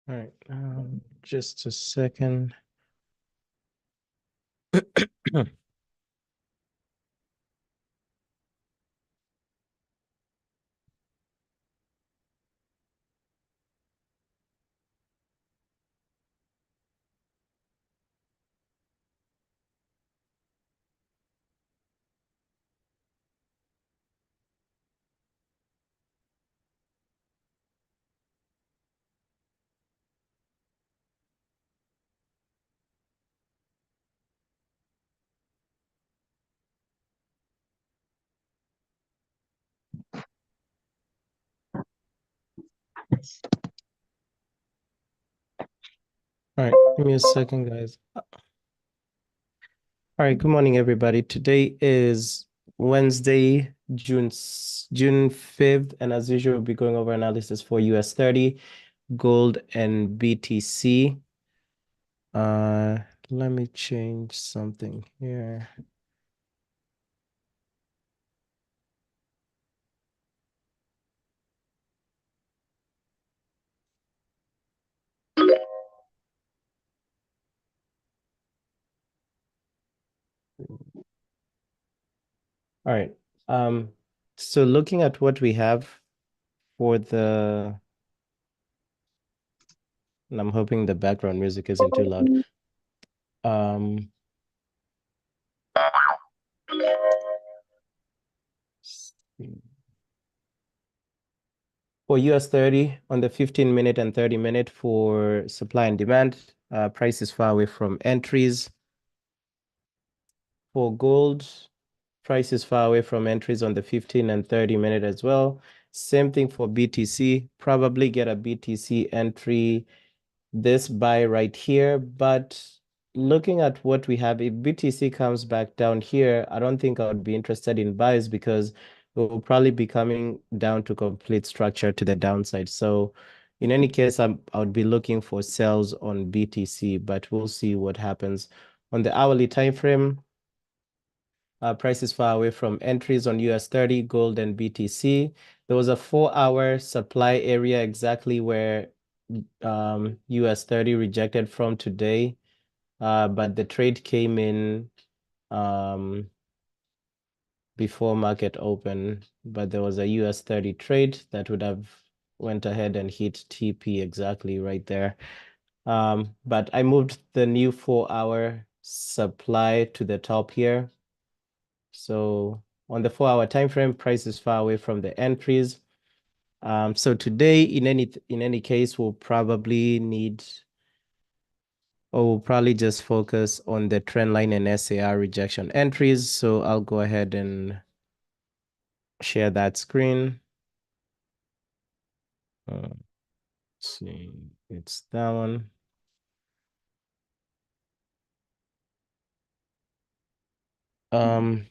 All right, just a second. All right, give me a second, guys. All right, good morning, everybody. Today is Wednesday, June 5th, and as usual, we'll be going over analysis for US 30, gold, and BTC. Let me change something here. All right. So looking at what we have for and I'm hoping the background music isn't too loud. Um, for US 30 on the 15-minute and 30-minute for supply and demand, price is far away from entries. For gold, price is far away from entries on the 15 and 30-minute as well. Same thing for BTC, probably get a BTC entry this buy right here, but looking at what we have, if BTC comes back down here, I don't think I would be interested in buys because it will probably be coming down to complete structure to the downside. So in any case, I would be looking for sells on BTC, but we'll see what happens. On the hourly time frame, price is far away from entries on US 30, gold, and BTC. There was a 4-hour supply area exactly where US 30 rejected from today, but the trade came in before market open, but there was a US 30 trade that would have went ahead and hit TP exactly right there. But I moved the new 4-hour supply to the top here. So on the 4-hour time frame, price is far away from the entries. So today, in any case, we'll probably need, or we'll probably just focus on the trend line and SAR rejection entries. So I'll go ahead and share that screen. Let's see, it's that one. Um,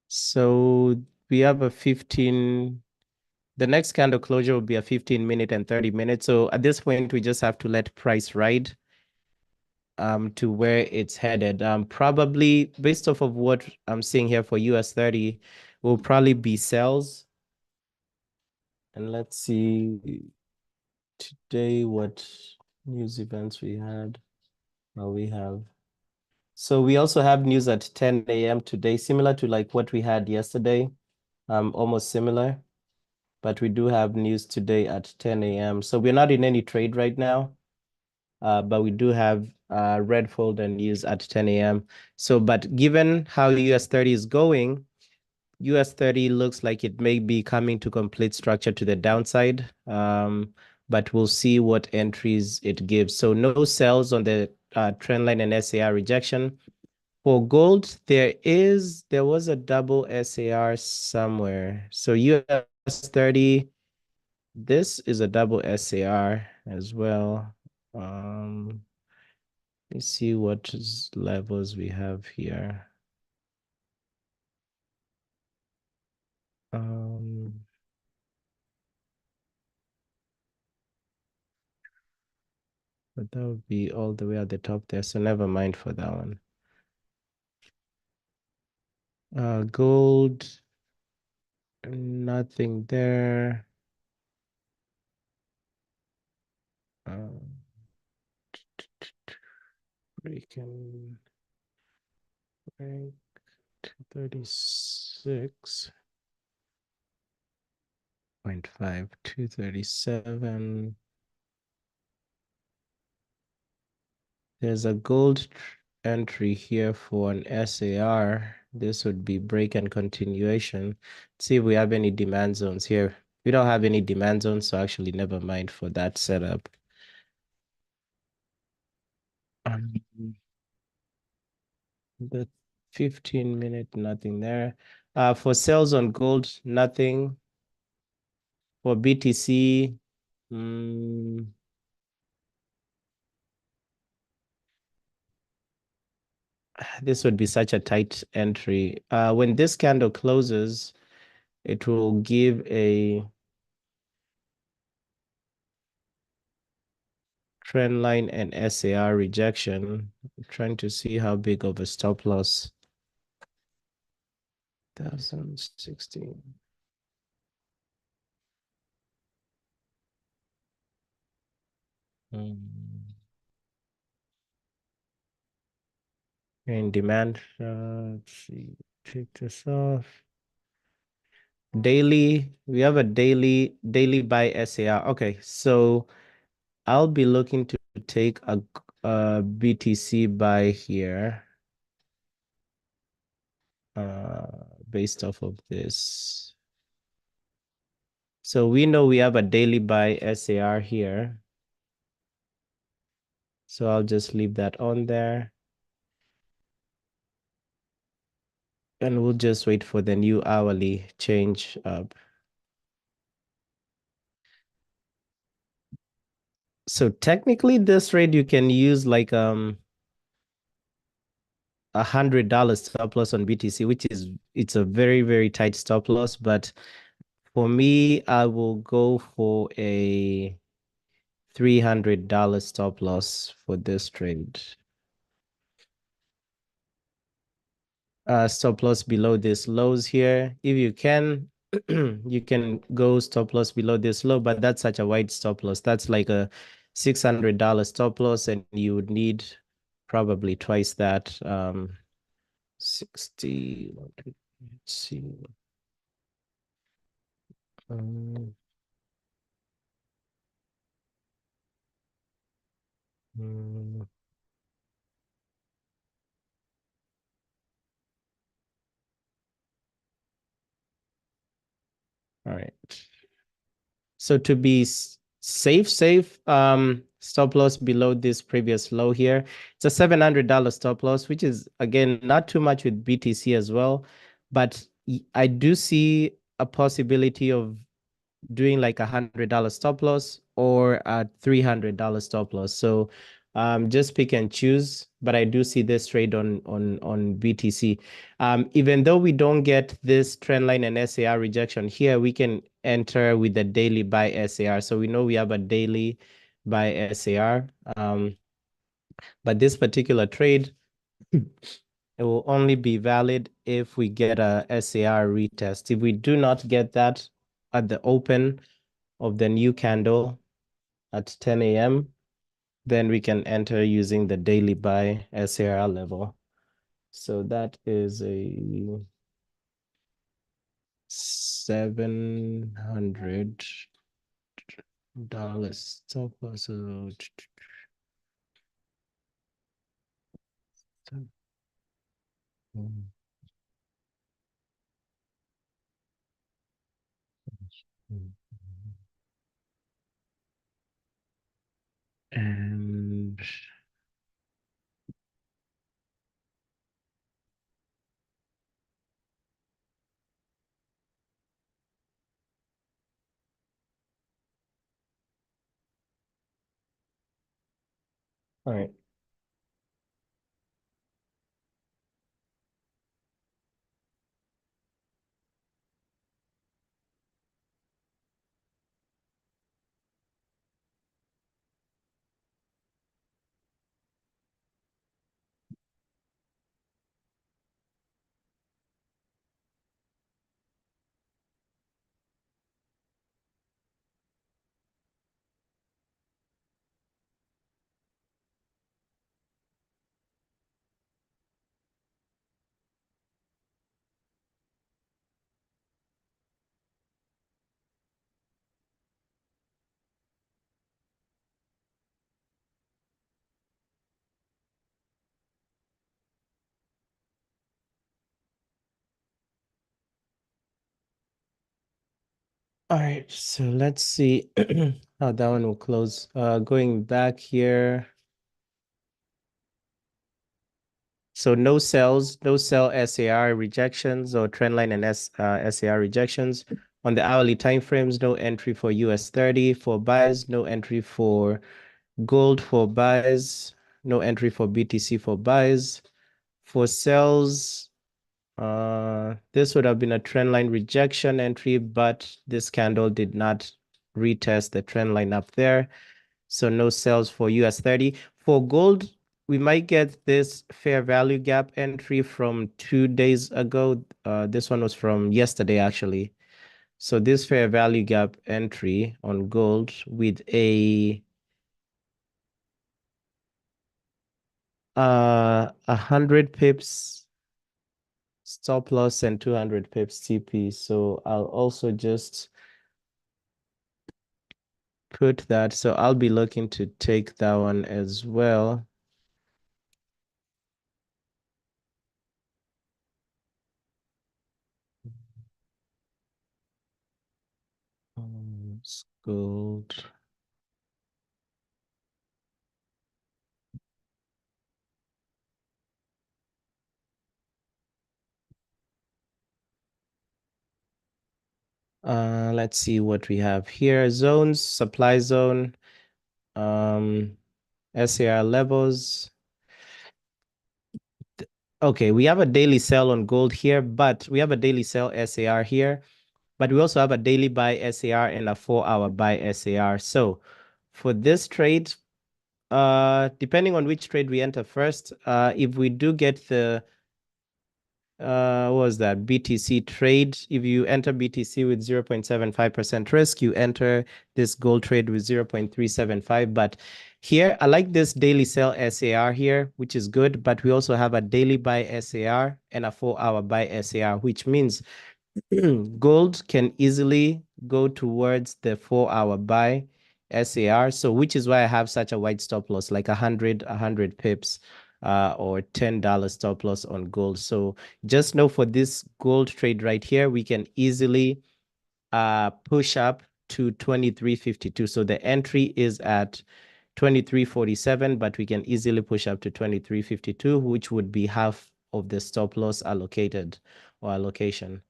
so we have a 15, the next candle closure will be a 15-minute and 30-minute. So at this point, we just have to let price ride to where it's headed. Probably based off of what I'm seeing here for US 30, will probably be sells. And let's see today what news events we had. We have. So we also have news at 10 a.m. today, similar to like what we had yesterday, almost similar. But we do have news today at 10 a.m. So we're not in any trade right now. But we do have red folder news at 10 a.m. So, but given how US 30 is going, US 30 looks like it may be coming to complete structure to the downside. But we'll see what entries it gives. So no sells on the trend line and SAR rejection. For gold, there was a double SAR somewhere. So US 30, this is a double SAR as well. Let's see what levels we have here. But that would be all the way at the top there, so never mind for that one. Gold. Nothing there. Um, Breaking break 236.5, 237. There's a gold entry here for an SAR. This would be break and continuation. See if we have any demand zones here. We don't have any demand zones, so actually never mind for that setup. Um, the 15-minute, nothing there. For sales on gold, nothing. For BTC, this would be such a tight entry. When this candle closes, it will give a trend line and SAR rejection. I'm trying to see how big of a stop loss. 1016. In demand, let's see, take this off. Daily, we have a daily buy SAR. Okay, so I'll be looking to take a BTC buy here, based off of this. So we know we have a daily buy SAR here. So I'll just leave that on there. And we'll just wait for the new hourly change up. So technically this rate you can use like $100 stop loss on BTC, which is it's a very, very tight stop loss. But for me, I will go for a $300 stop loss for this trade. Stop loss below this lows here. If you can, you can go stop loss below this low, but that's such a wide stop loss. That's like a $600 stop loss, and you would need probably twice that. 60. Let's see. Um, mm, all right. So to be safe, stop loss below this previous low here. It's a $700 stop loss, which is again not too much with BTC as well, but I do see a possibility of doing like $100 stop loss or a $300 stop loss. So just pick and choose. But I do see this trade on BTC. Even though we don't get this trend line and SAR rejection here, we can enter with the daily buy SAR. So we know we have a daily buy SAR. But this particular trade, it will only be valid if we get a SAR retest. If we do not get that at the open of the new candle at 10 a.m., then we can enter using the daily buy SAR level. So that is a $700 stop loss. And all right. All right, so let's see how that one will close. Going back here. So no sells, no sell SAR rejections or trendline and SAR rejections. On the hourly time frames, no entry for US 30 for buys, no entry for gold for buys, no entry for BTC for buys. For sells, this would have been a trendline rejection entry, but this candle did not retest the trend line up there. So no sells for US 30. For gold, we might get this fair value gap entry from 2 days ago. This one was from yesterday, actually. So this fair value gap entry on gold with a 100 pips stop loss and 200 pips TP. So I'll also just put that. So I'll be looking to take that one as well. Gold. Let's see what we have here. Zones, supply zone, SAR levels. Okay, we have a daily sell on gold here, but we have a daily sell SAR here, but we also have a daily buy SAR and a 4-hour buy SAR. So for this trade, depending on which trade we enter first, if we do get the what was that BTC trade, if you enter BTC with 0.75% risk, you enter this gold trade with 0.375. But here I like this daily sell SAR here, which is good, but we also have a daily buy SAR and a 4-hour buy SAR, which means gold can easily go towards the 4-hour buy SAR. So which is why I have such a wide stop loss, like 100 pips or $10 stop loss on gold. So just know for this gold trade right here, we can easily push up to 23.52. So the entry is at 23.47, but we can easily push up to 23.52, which would be half of the stop loss allocated or allocation.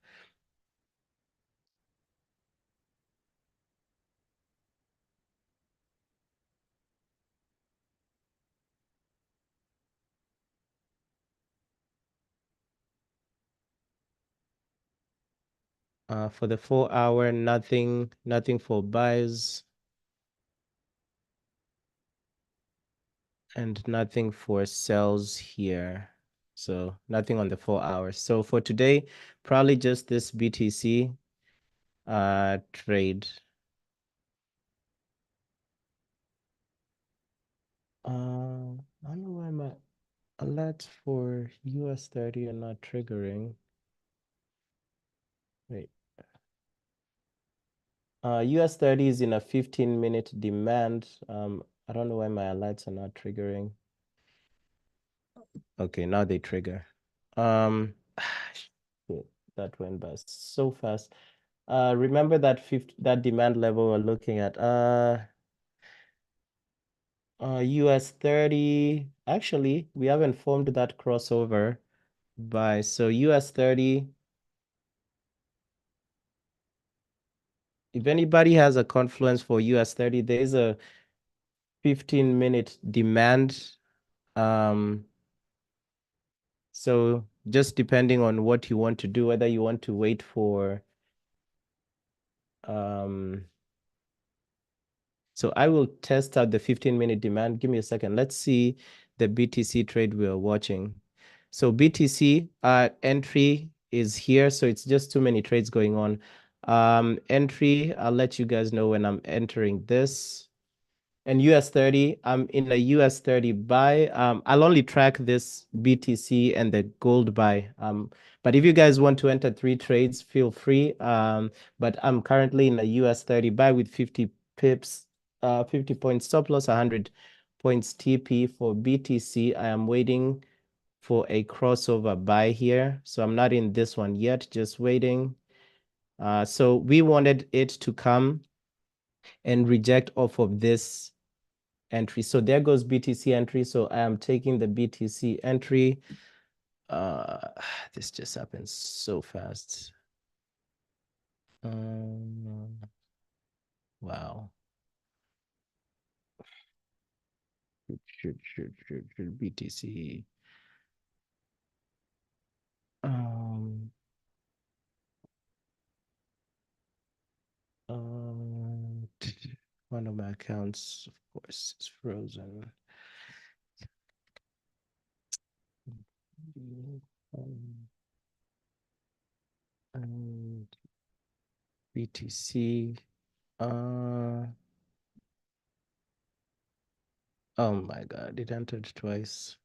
For the 4-hour, nothing for buys and nothing for sells here. So nothing on the 4 hours. So for today, probably just this BTC trade. I don't know why my alerts for US 30 are not triggering. Wait. US 30 is in a 15-minute demand. I don't know why my alerts are not triggering. Okay, now they trigger. Shit, that went by so fast. Remember that demand level we're looking at. US 30. Actually, we haven't formed that crossover by so US 30. If anybody has a confluence for US 30, there is a 15-minute demand. So just depending on what you want to do, whether you want to wait for so I will test out the 15-minute demand. Give me a second. Let's see the BTC trade we're watching. So BTC entry is here. So it's just too many trades going on. Entry, I'll let you guys know when I'm entering this. And US 30, I'm in a US 30 buy. I'll only track this BTC and the gold buy. But if you guys want to enter 3 trades, feel free. But I'm currently in a US 30 buy with 50 pips, 50 points stop loss, 100 points TP for BTC. I am waiting for a crossover buy here. So I'm not in this one yet, just waiting. So we wanted it to come and reject off of this entry. So there goes BTC entry. So I am taking the BTC entry. This just happens so fast. Wow. Should BTC. One of my accounts, of course, is frozen. And BTC. Oh my God, it entered twice.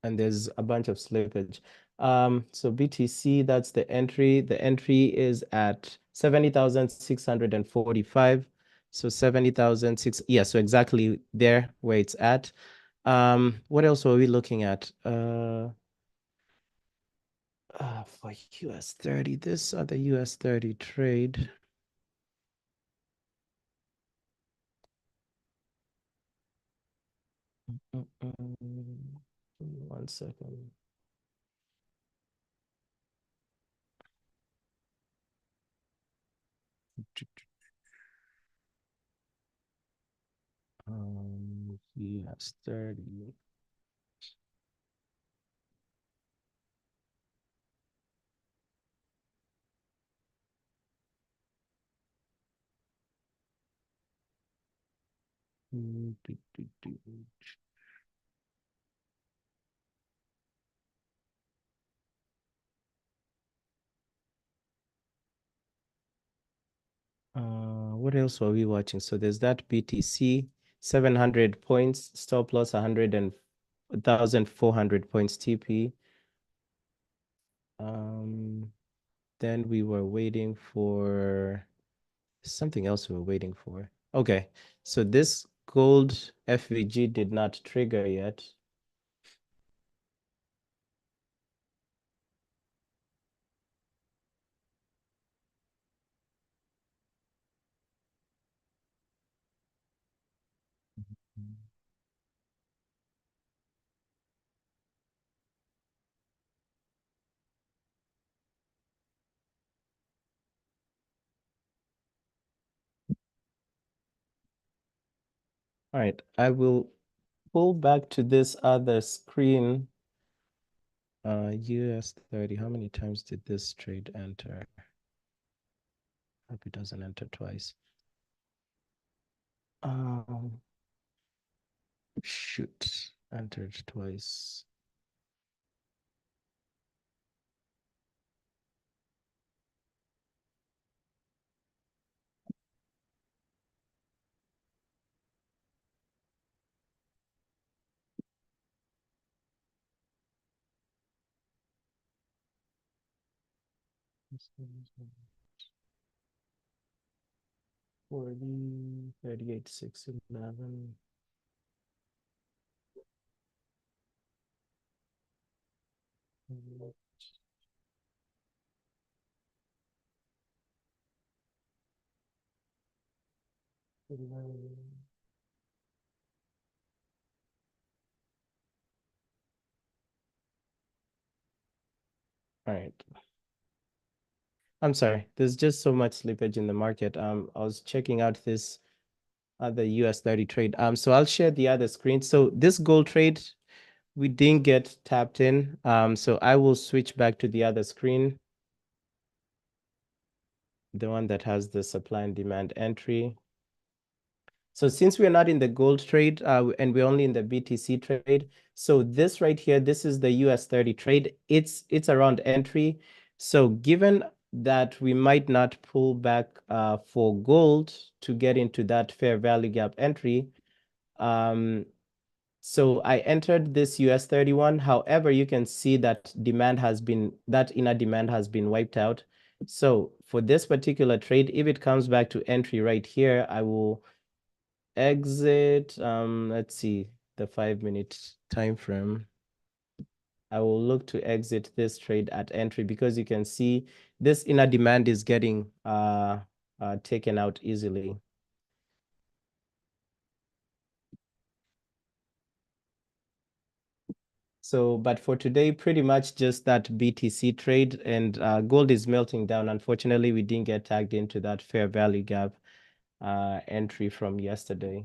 And there's a bunch of slippage. So BTC, that's the entry. The entry is at 70,645. So 70,006. Yeah, so exactly there where it's at. What else were we looking at? For US 30, this other US 30 trade. One second. US 30. What else were we watching? So there's that BTC, 700 points, stop loss 100 and 1,400 points TP. Then we were waiting for something else we were waiting for. Okay, so this gold FVG did not trigger yet. All right, I will pull back to this other screen. US 30, how many times did this trade enter? Hope it doesn't enter twice. Shoot, entered twice. Forty, 38, 6, 11. All right. I'm sorry. There's just so much slippage in the market. I was checking out this other US 30 trade. So I'll share the other screen. So this gold trade, we didn't get tapped in. So I will switch back to the other screen, the one that has the supply and demand entry. So since we're not in the gold trade and we're only in the BTC trade, so this right here, this is the US 30 trade. It's around entry. So given that we might not pull back for gold to get into that fair value gap entry, so I entered this US 31. However, you can see that that inner demand has been wiped out. So for this particular trade, if it comes back to entry right here, I will exit. Let's see the 5-minute time frame. I will look to exit this trade at entry because you can see this inner demand is getting taken out easily. So, but for today, pretty much just that BTC trade and gold is melting down. Unfortunately, we didn't get tagged into that fair value gap entry from yesterday.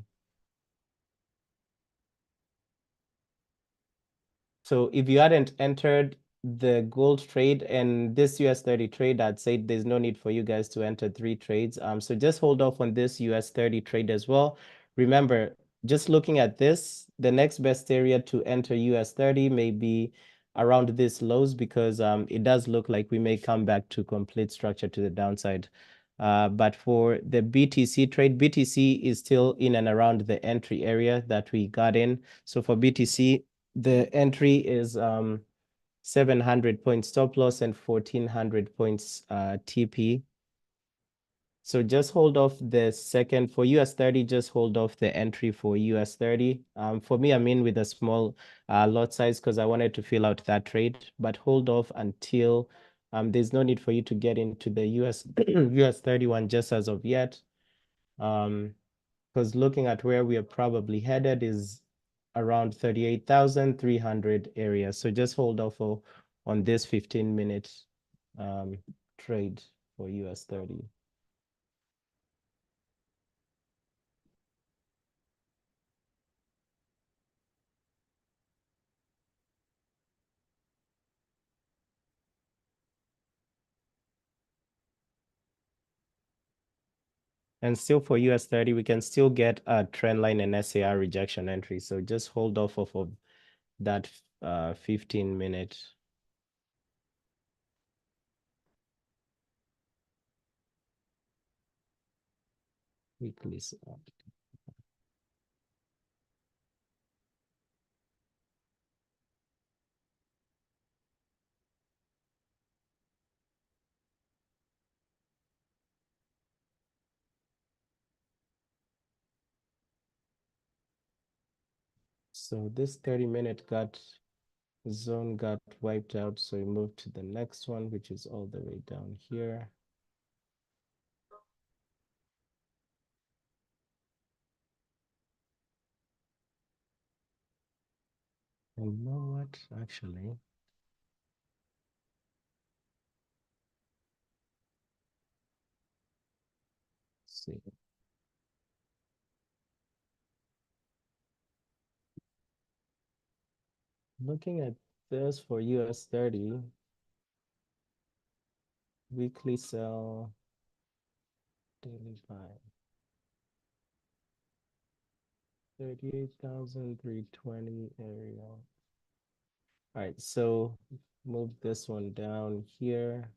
So if you hadn't entered the gold trade and this US 30 trade, I'd say there's no need for you guys to enter 3 trades. So just hold off on this US 30 trade as well. Remember, just looking at this, the next best area to enter US 30 may be around this lows because it does look like we may come back to complete structure to the downside. But for the BTC trade, BTC is still in and around the entry area that we got in. So for BTC, the entry is 700 points stop loss and 1400 points TP. So just hold off the second for US 30, just hold off the entry for US 30. For me, I'm in with a small lot size because I wanted to fill out that trade, but hold off until there's no need for you to get into the US 31 just as of yet. Because looking at where we are probably headed is around 38,300 area. So just hold off on this 15-minute trade for US 30. And still for US 30, we can still get a trend line and SAR rejection entry. So just hold off of that 15-minute. Weekly. So this 30-minute zone got wiped out. So we moved to the next one, which is all the way down here. And you know what, actually? Let's see. Looking at this for US 30, weekly sell, daily buy, 38,320 area. All right, so move this one down here.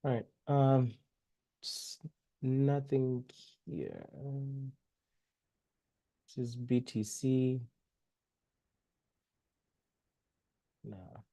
All right, nothing here. This is BTC. No.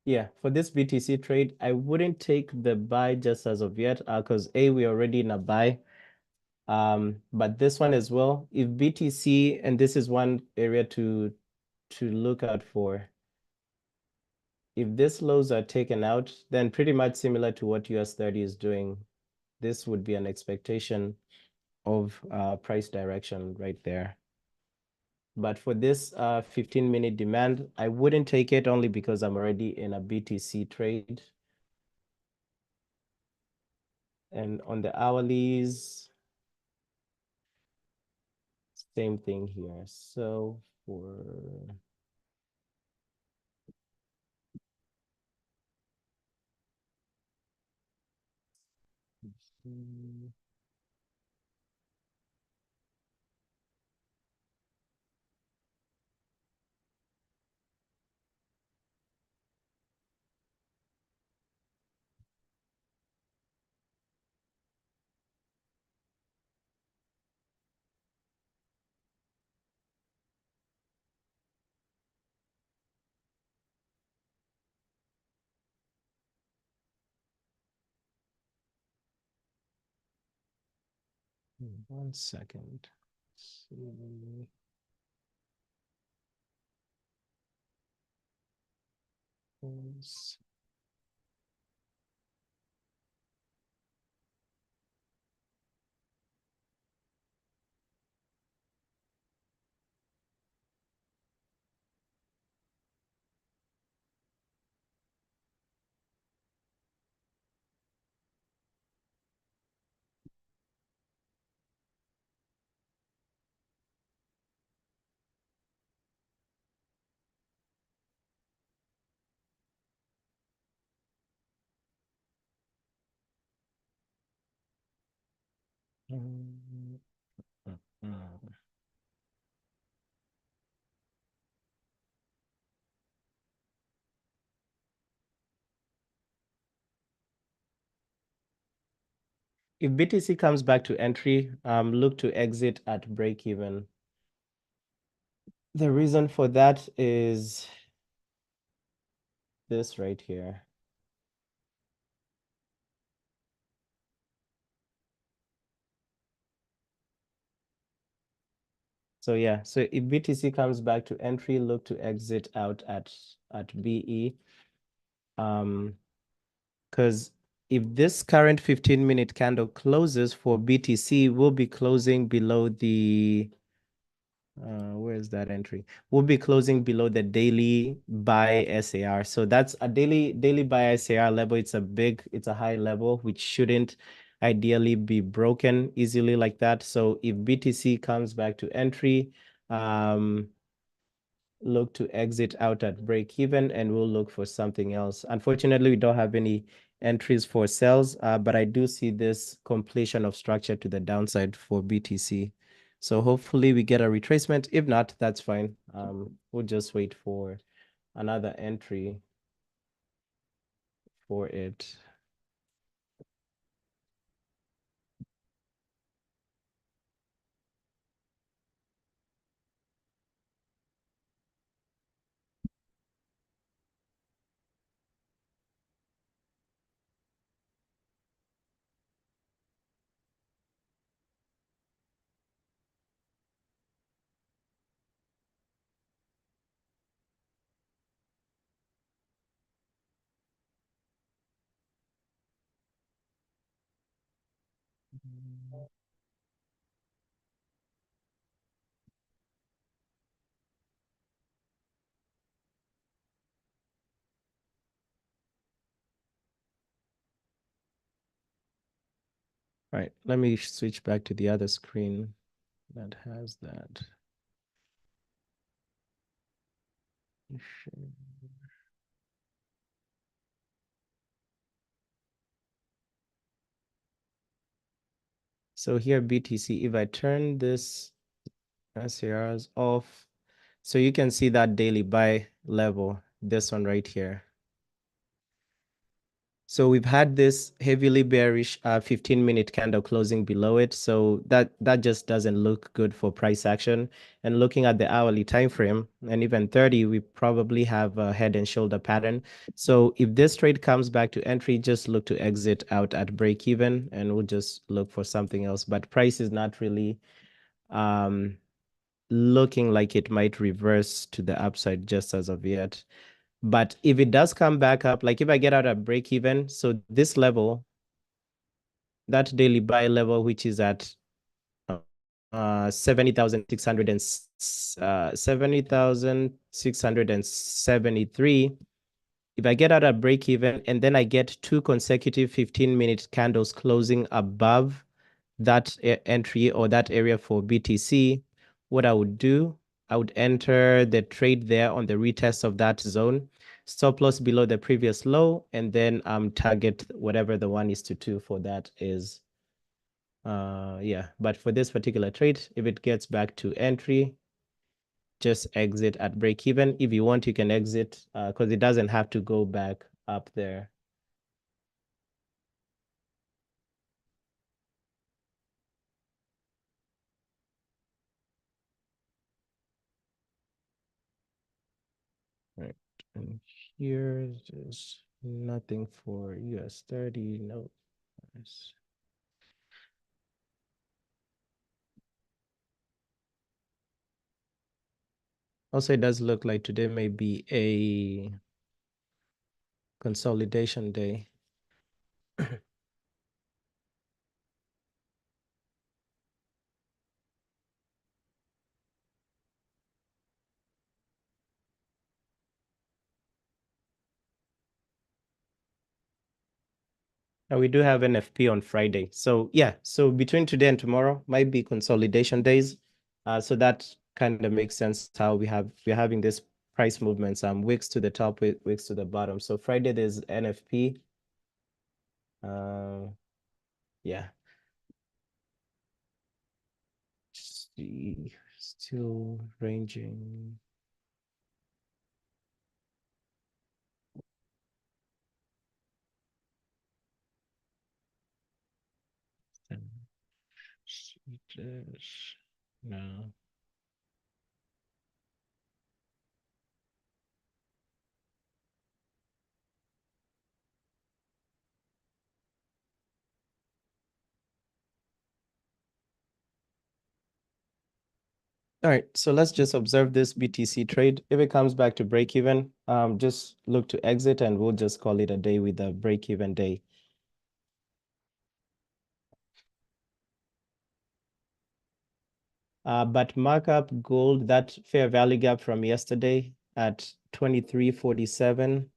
Yeah, for this BTC trade, I wouldn't take the buy just as of yet, because A, we're already in a buy. But this one as well, if BTC, and this is one area to look out for. If these lows are taken out, then pretty much similar to what US 30 is doing, this would be an expectation of price direction right there. But for this 15-minute demand, I wouldn't take it only because I'm already in a BTC trade. And on the hourlies, same thing here. So for mm, 1 second. See. Yes. 嗯嗯。If BTC comes back to entry, look to exit at break even. The reason for that is this right here. So yeah, so if BTC comes back to entry, look to exit out at BE. Because if this current 15-minute candle closes for BTC, we'll be closing below the where's that entry? We'll be closing below the daily buy SAR. So that's a daily buy SAR level. It's a high level, which shouldn't ideally be broken easily like that. So if BTC comes back to entry, look to exit out at break even, and we'll look for something else. Unfortunately, we don't have any entries for sales, but I do see this completion of structure to the downside for BTC. So hopefully we get a retracement. If not, that's fine. We'll just wait for another entry for it. Right, let me switch back to the other screen that has that. So here BTC, if I turn this SARs off, so you can see that daily buy level, this one right here. So we've had this heavily bearish 15-minute candle closing below it. So that just doesn't look good for price action. And looking at the hourly time frame and even 30, we probably have a head and shoulder pattern. So if this trade comes back to entry, just look to exit out at break even, and we'll just look for something else. But price is not really um, looking like it might reverse to the upside just as of yet. But if it does come back up, like if I get out at break even, so this level, that daily buy level, which is at 70,600 and 70,673. If I get out at break even and then I get two consecutive 15-minute candles closing above that entry or that area for BTC, what I would do, I would enter the trade there on the retest of that zone, stop loss below the previous low, and then target whatever the 1:2 for that is. Yeah, but for this particular trade, if it gets back to entry, just exit at break even. If you want, you can exit because it doesn't have to go back up there. Right. And here there's nothing for US 30. No. Yes. Also, it does look like today may be a consolidation day. And we do have NFP on Friday. So yeah, so between today and tomorrow might be consolidation days. So that kind of makes sense how we're having this price movements, wicks to the top, wicks to the bottom. So Friday there's NFP. Yeah. See, still ranging. No. All right, so let's just observe this BTC trade. If it comes back to break even, just look to exit and we'll just call it a day with a break even day. But markup gold, that fair value gap from yesterday at 23.47.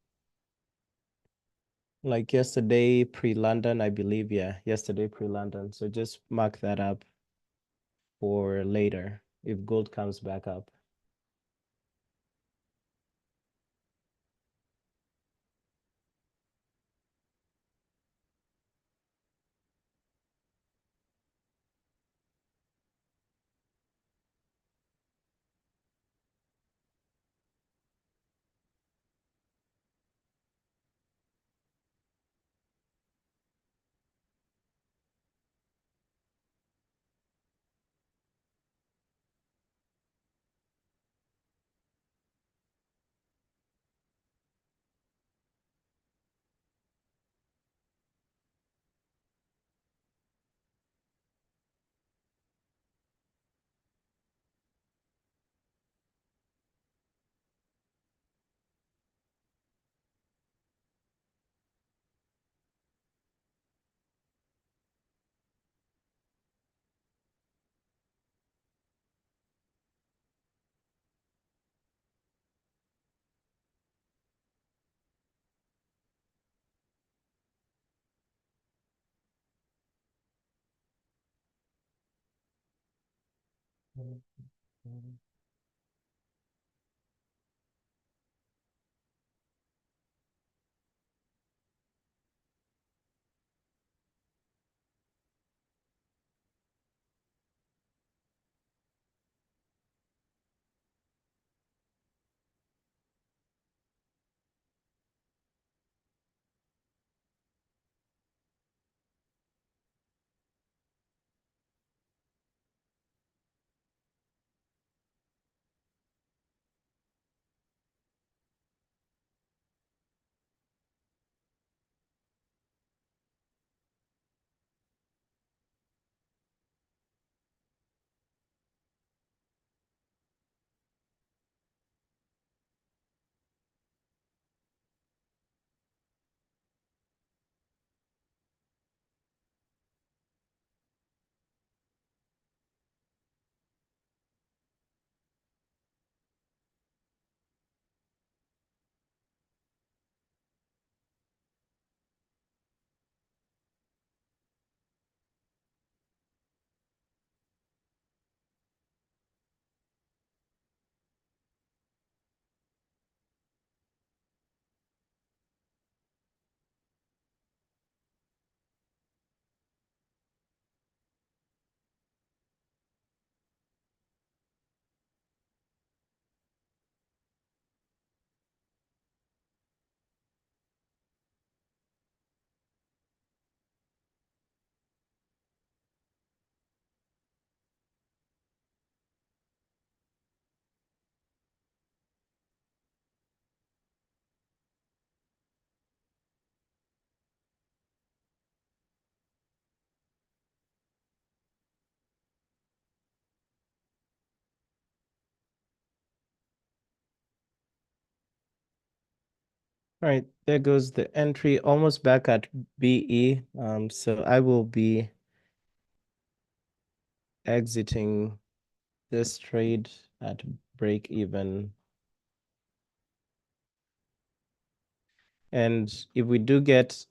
Like yesterday pre-London, I believe. Yeah, yesterday pre-London. So just mark that up for later if gold comes back up. All right, there goes the entry, almost back at BE. So I will be exiting this trade at break even. And if we do get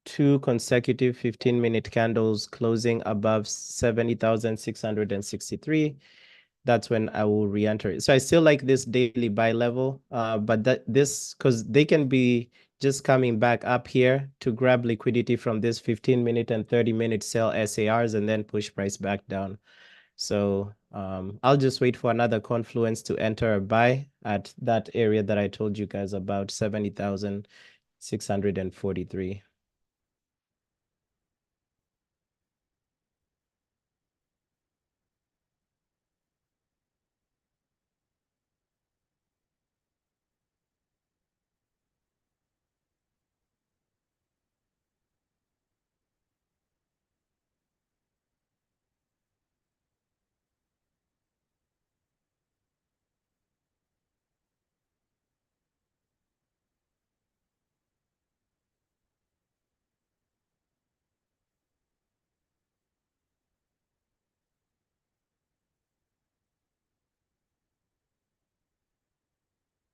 two consecutive 15-minute candles closing above 70,663, that's when I will re-enter. So I still like this daily buy level, but because they can be just coming back up here to grab liquidity from this 15-minute and 30-minute sell SARs and then push price back down. So I'll just wait for another confluence to enter a buy at that area that I told you guys about, 70,643.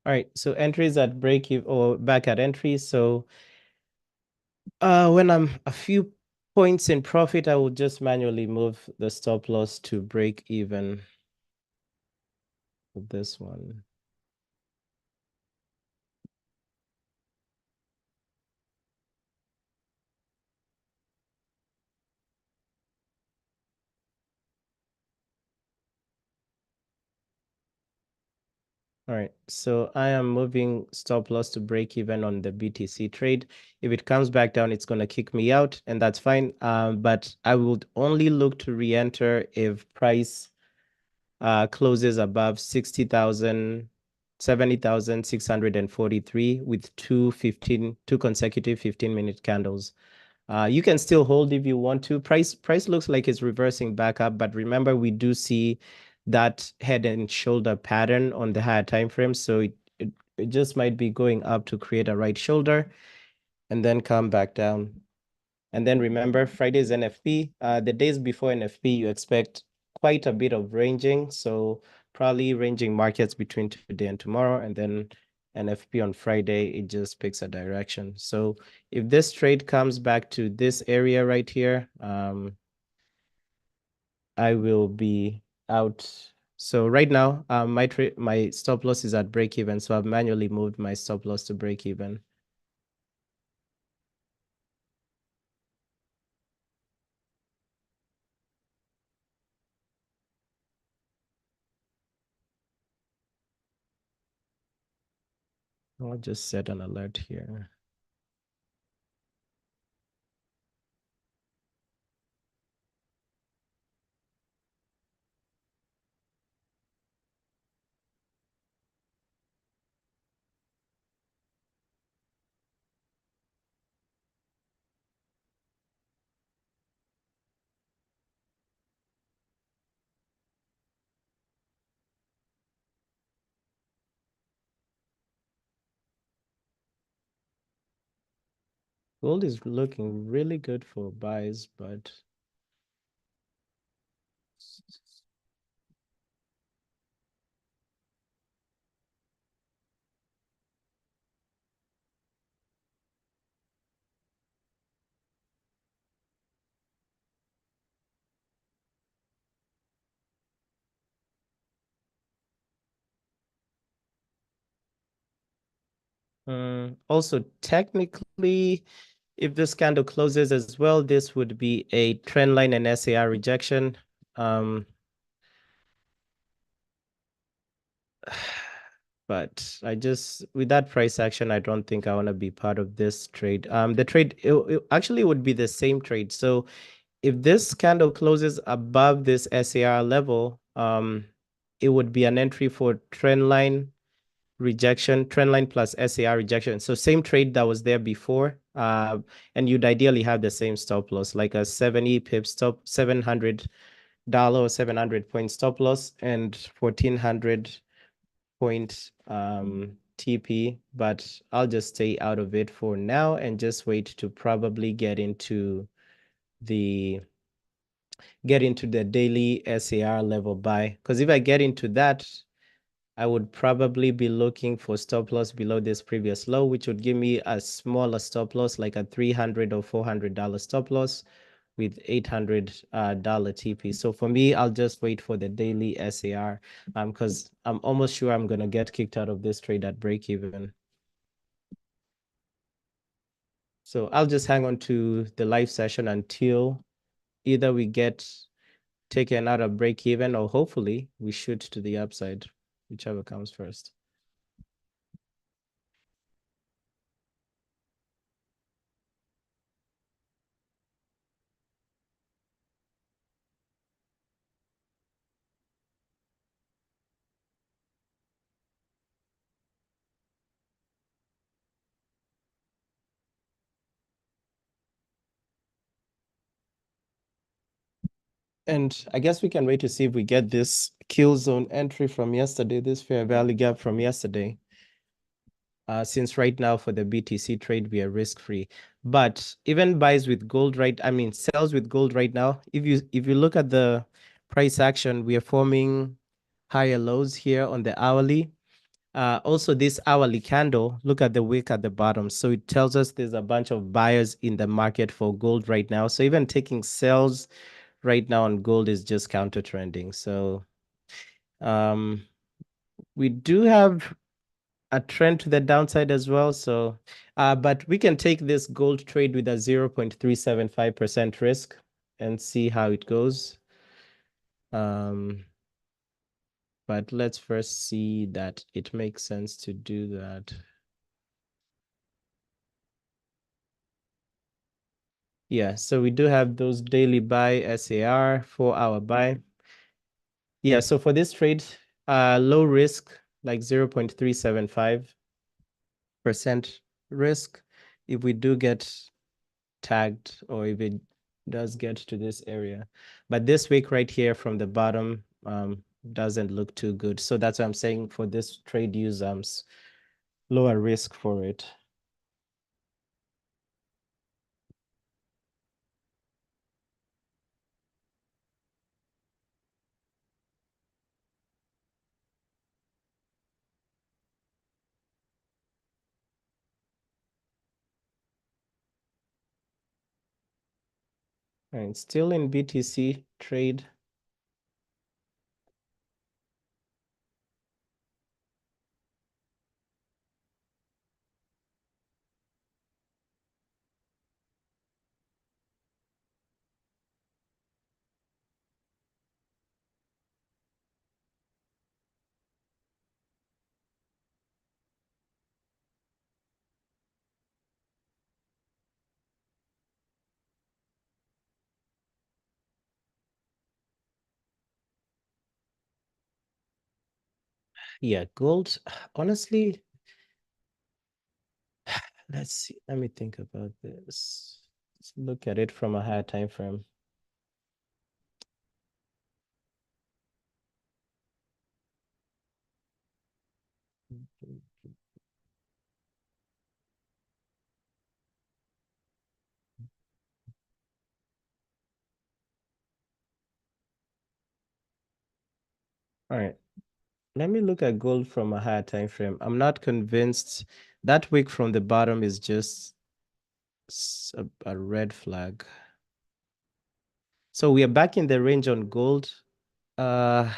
All right, so entries at break even or back at entry. So when I'm a few points in profit, I will just manually move the stop loss to break even with this one. All right, so I am moving stop loss to break even on the BTC trade. If it comes back down, it's going to kick me out, and that's fine. But I would only look to re-enter if price closes above 60,000, 70,643 with two consecutive 15-minute candles. You can still hold if you want to. Price looks like it's reversing back up, but remember we do see that head and shoulder pattern on the higher time frame. So it just might be going up to create a right shoulder and then come back down. And then remember Friday's NFP. The days before NFP, you expect quite a bit of ranging. So probably ranging markets between today and tomorrow, and then NFP on Friday, it just picks a direction. So if this trade comes back to this area right here, I will be out. So right now, my stop loss is at break even. So I've manually moved my stop loss to break even. I'll just set an alert here. Gold is looking really good for buys, but also technically, if this candle closes as well, this would be a trend line and SAR rejection. But with that price action, I don't think I want to be part of this trade. The trade it actually would be the same trade. So if this candle closes above this SAR level, it would be an entry for trend line rejection, trend line plus SAR rejection. So same trade that was there before. And you'd ideally have the same stop loss, like a 70 pip stop, $700 or 700 point stop loss and 1400 point TP, but I'll just stay out of it for now and just wait to probably get into the daily SAR level buy. Because if I get into that, I would probably be looking for stop loss below this previous low, which would give me a smaller stop loss, like a $300 or $400 stop loss with $800 TP. So for me, I'll just wait for the daily SAR because I'm almost sure I'm gonna get kicked out of this trade at break even. So I'll just hang on to the live session until either we get taken out of break even or hopefully we shoot to the upside, whichever comes first. And I guess we can wait to see if we get this kill zone entry from yesterday, this fair value gap from yesterday. Since right now for the BTC trade, we are risk-free. But even buys with gold sells with gold right now, if you look at the price action, we are forming higher lows here on the hourly. Also, this hourly candle, look at the wick at the bottom. So it tells us there's a bunch of buyers in the market for gold right now. So even taking sales right now on gold is just counter trending. So we do have a trend to the downside as well. So, but we can take this gold trade with a 0.375% risk and see how it goes. But let's first see that it makes sense to do that. Yeah, so we do have those daily buy SAR, 4-hour buy. Yeah, so for this trade, low risk, like 0.375% risk. If we do get tagged or if it does get to this area. But this week right here from the bottom doesn't look too good. So that's what I'm saying for this trade, use lower risk for it. And still in BTC trade. Yeah, gold, honestly, let's see. Let me think about this. Let's look at it from a higher time frame. All right. Let me look at gold from a higher time frame. I'm not convinced that wick from the bottom is just a red flag. So we are back in the range on gold. Because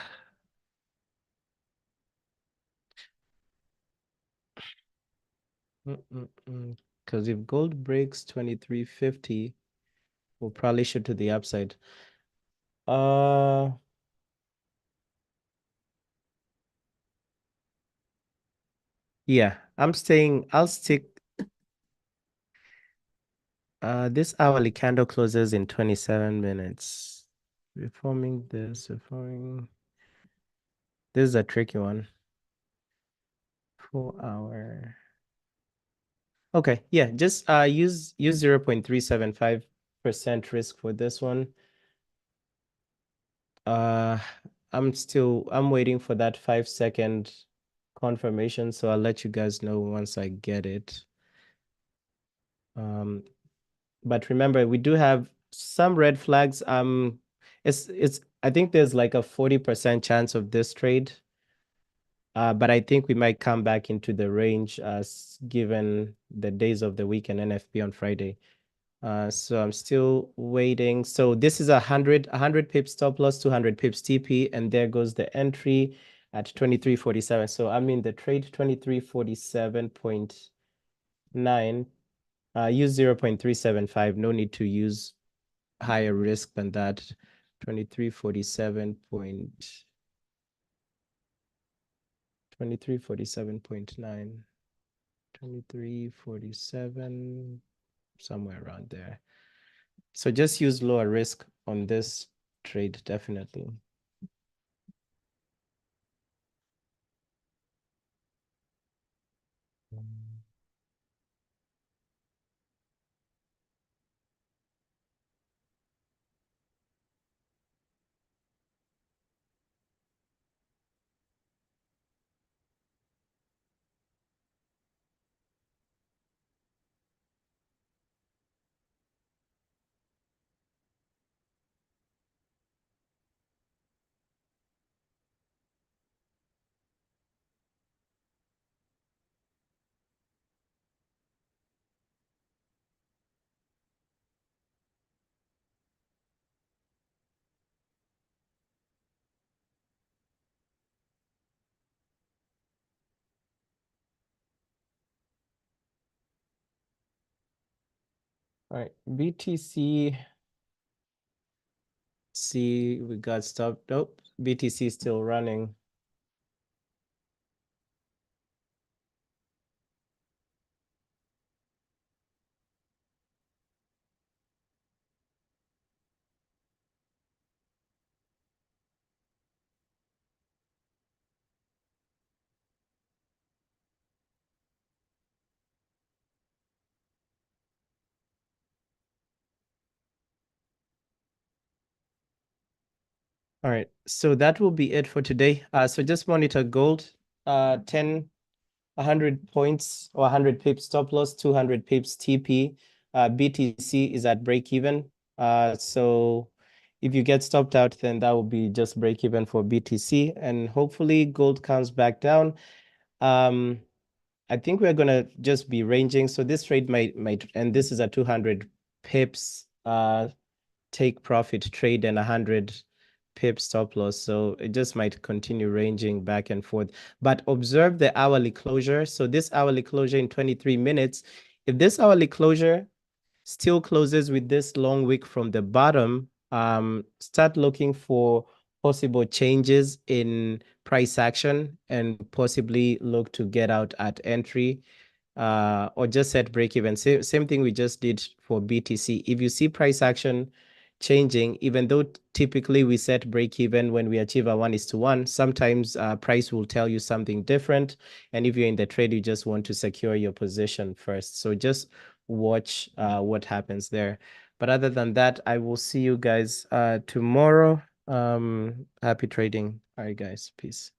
if gold breaks 2350, we'll probably shoot to the upside. Yeah, I'll stick. This hourly candle closes in 27 minutes. Reforming this, reforming. This is a tricky one. 4-hour. Okay, yeah, just use 0.375% risk for this one. I'm waiting for that 5-second confirmation, so I'll let you guys know once I get it. But remember, we do have some red flags. It's I think there's like a 40% chance of this trade. But I think we might come back into the range given the days of the week and NFP on Friday. So I'm still waiting. So this is 100 pips stop loss, 200 pips TP, and there goes the entry at 23.47. So I'm in the trade 23.47.9. Use 0.375. No need to use higher risk than that. 23.47. 23.47.9. 23.47, somewhere around there. So just use lower risk on this trade, definitely. All right, BTC. See, we got stopped. Nope, BTC is still running. All right, so that will be it for today. So just monitor gold, 10, 100 points or 100 pips stop loss, 200 pips TP. BTC is at break even. So if you get stopped out, then that will be just break even for BTC, and hopefully gold comes back down. I think we're gonna just be ranging. So this trade might, and this is a 200 pips take profit trade and 100 pip stop loss. So it just might continue ranging back and forth. But observe the hourly closure. So this hourly closure in 23 minutes, if this hourly closure still closes with this long wick from the bottom, start looking for possible changes in price action and possibly look to get out at entry or just set break even. Same thing we just did for BTC. If you see price action changing, even though typically we set break even when we achieve a 1:1, sometimes price will tell you something different. And if you're in the trade, you just want to secure your position first. So just watch what happens there. But other than that, I will see you guys tomorrow. Happy trading. All right, guys. Peace.